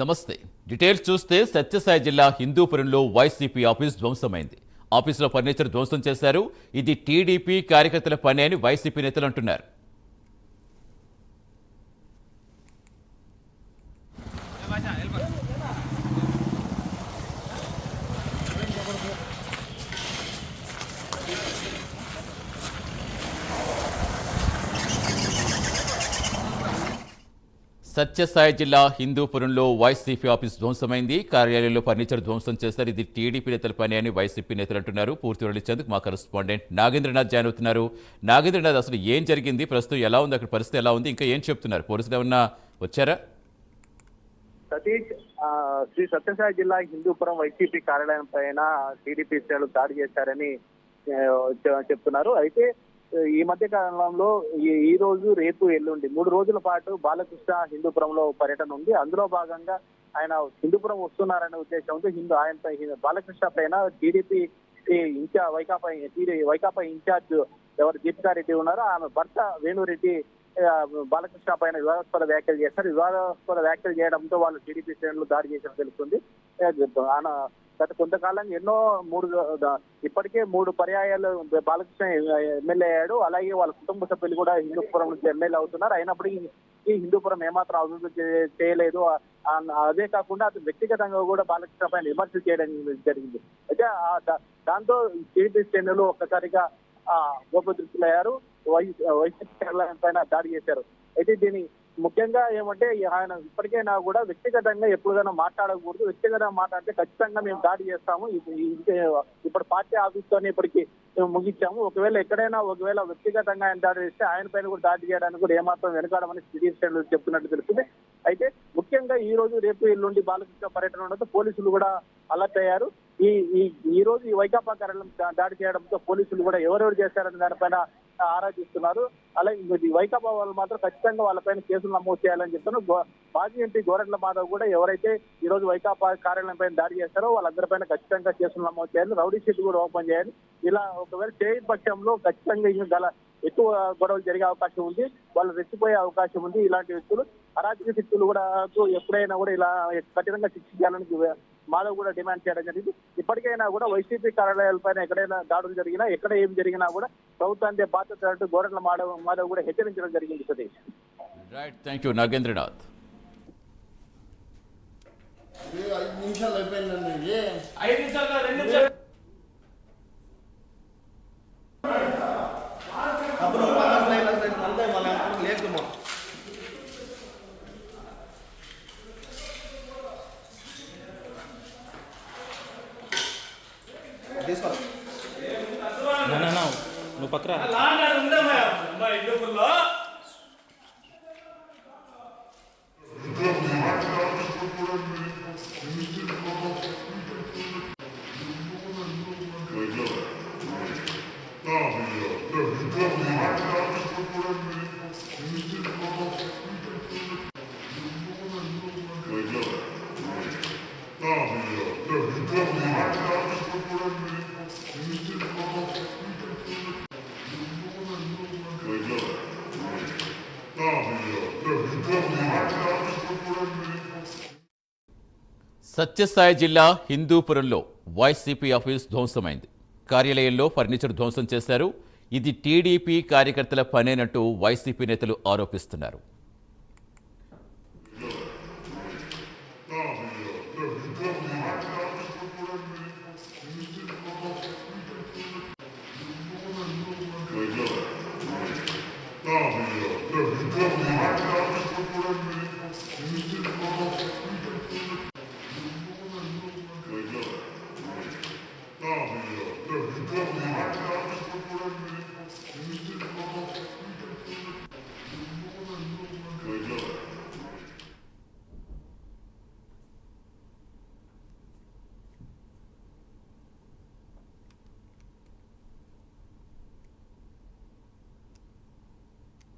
నమస్తే. డీటెయిల్స్ చూస్తే సత్యసాయి జిల్లా హిందూపురంలో వైసీపీ ఆఫీస్ ధ్వంసమైంది. ఆఫీసులో ఫర్నిచర్ ధ్వంసం చేశారు. ఇది టీడీపీ కార్యకర్తల పని అని వైసీపీ నేతలు అంటున్నారు. సత్యసాయి జిల్లా హిందూపురంలో వైసీపీ ఆఫీస్ ధ్వంసమైంది. కార్యాలయంలో ఫర్నిచర్ ధ్వంసం చేశారు. ఇది టీడీపీ నేతల పని అని వైసీపీ నేతలు అంటున్నారు. పూర్తి వివరాలు ఇచ్చేందుకు మా కరెస్పాండెంట్ నాగేంద్రనాథ్ జాయిన్ అవుతున్నారు. నాగేంద్రనాథ్, అసలు ఏం జరిగింది, ప్రస్తుతం ఎలా ఉంది, అక్కడ పరిస్థితి ఎలా ఉంది, ఇంకా ఏం చెప్తున్నారు? పోలీసులు ఏమన్నా వచ్చారా? సతీష్, శ్రీ సత్యసాయి జిల్లా హిందూపురం వైసీపీ కార్యాలయం పైన టీడీపీ శ్రేణులు దాడి చేశారని చెప్తున్నారు. అయితే ఈ మధ్య కాలంలో ఈ రోజు, రేపు, ఎల్లుండి 3 రోజుల పాటు బాలకృష్ణ హిందూపురంలో పర్యటన ఉంది. అందులో భాగంగా ఆయన హిందూపురం వస్తున్నారనే ఉద్దేశంతో ఆయన బాలకృష్ణ పైన టీడీపీ వైకాపా ఇన్ఛార్జ్ ఎవరు దీపికారెడ్డి ఉన్నారో ఆమె భర్త వేణురెడ్డి బాలకృష్ణ పైన వివాదాస్పద వ్యాఖ్యలు చేస్తారు. వివాదాస్పద వ్యాఖ్యలు చేయడంతో వాళ్ళు టీడీపీ శ్రేణులు దాడి చేసినట్టు తెలుస్తుంది. గత కొంతకాలంగా ఇప్పటికే 3 పర్యాయాలు బాలకృష్ణ ఎమ్మెల్యే అయ్యాడు. అలాగే వాళ్ళ కుటుంబ సభ్యులు కూడా హిందూపురం నుంచి ఎమ్మెల్యే అవుతున్నారు. అయినప్పటికీ ఈ హిందూపురం ఏమాత్రం అభివృద్ధి చేయలేదు. అదే కాకుండా అతను వ్యక్తిగతంగా కూడా బాలకృష్ణ పైన విమర్శలు చేయడం జరిగింది. అయితే దాంతో టీడీపీ శ్రేణులు ఒక్కసారిగా గోపదృష్టిలయ్యారు. వైసీపీ కార్యాలయం పైన దాడి చేశారు. అయితే దీని ముఖ్యంగా ఏమంటే, ఆయన ఇప్పటికైనా కూడా వ్యక్తిగతంగా ఎప్పుడైనా మాట్లాడకూడదు. వ్యక్తిగతంగా మాట్లాడితే ఖచ్చితంగా మేము దాడి చేస్తాము. ఇప్పుడు పార్టీ ఆఫీస్ తోనే ఇప్పటికి మేము ముగించాము. ఒకవేళ వ్యక్తిగతంగా ఆయన దాడి చేస్తే ఆయన పైన కూడా దాడి చేయడానికి కూడా ఏమాత్రం వెనకాడమని టీడీపీ శ్రేణులు చెప్తున్నట్టు తెలుస్తుంది. అయితే ముఖ్యంగా ఈ రోజు, రేపు, ఎల్లుండి బాలకృష్ణ పర్యటన ఉండడంతో పోలీసులు కూడా అలర్ట్ అయ్యారు. ఈ రోజు ఈ వైకాపా కార్యాలయం దాడి చేయడంతో పోలీసులు కూడా ఎవరెవరు చేశారని దానిపైన ఆరాధిస్తున్నారు. అలాగే వైకాపా వాళ్ళు మాత్రం ఖచ్చితంగా వాళ్ళపైన కేసులు నమోదు చేయాలని చెప్తున్నారు. మాజీ ఎంపీ గోరెంట్ల మాధవ్ కూడా ఎవరైతే ఈ రోజు వైకాపా కార్యాలయం పైన దాడి చేస్తారో వాళ్ళందరిపైన ఖచ్చితంగా కేసులు నమోదు చేయాలి, రౌడీ షీట్ కూడా ఓపెన్ చేయాలి. ఇలా ఒకవేళ చేయని పక్షంలో ఖచ్చితంగా ఇంకా ఎక్కువ గొడవలు జరిగే అవకాశం ఉంది, వాళ్ళు రెచ్చిపోయే అవకాశం ఉంది. ఇలాంటి వ్యక్తులు, అరాజక శక్తులు కూడా ఎప్పుడైనా కూడా ఇలా కఠినంగా శిక్షించాలని మాధవ్ కూడా డిమాండ్ చేయడం జరిగింది. ఇప్పటికైనా కూడా వైసీపీ కార్యాలయాలపైన ఎక్కడైనా దాడులు జరిగినా, ఎక్కడ ఏం జరిగినా కూడా ప్రభుత్వానికి బాధ్యత అంటూ గోరెంట్ల మాధవ్ కూడా హెచ్చరించడం జరిగింది. Satish, right, thank you Nagendranath. 5 నిమిషాలు అయిపోయిందండి. 5 నిమిషాలు 2 నిమిషాలు అప్పుడు అంతే మన లేకుమా తీసుకో. నువ్వు పక్కన హిందూపురంలో సత్యసాయి జిల్లా హిందూపురంలో వైసీపీ ఆఫీస్ ధ్వంసమైంది. కార్యాలయంలో ఫర్నిచర్ ధ్వంసం చేశారు. ఇది టీడీపీ కార్యకర్తల పనేనంటూ వైసీపీ నేతలు ఆరోపిస్తున్నారు.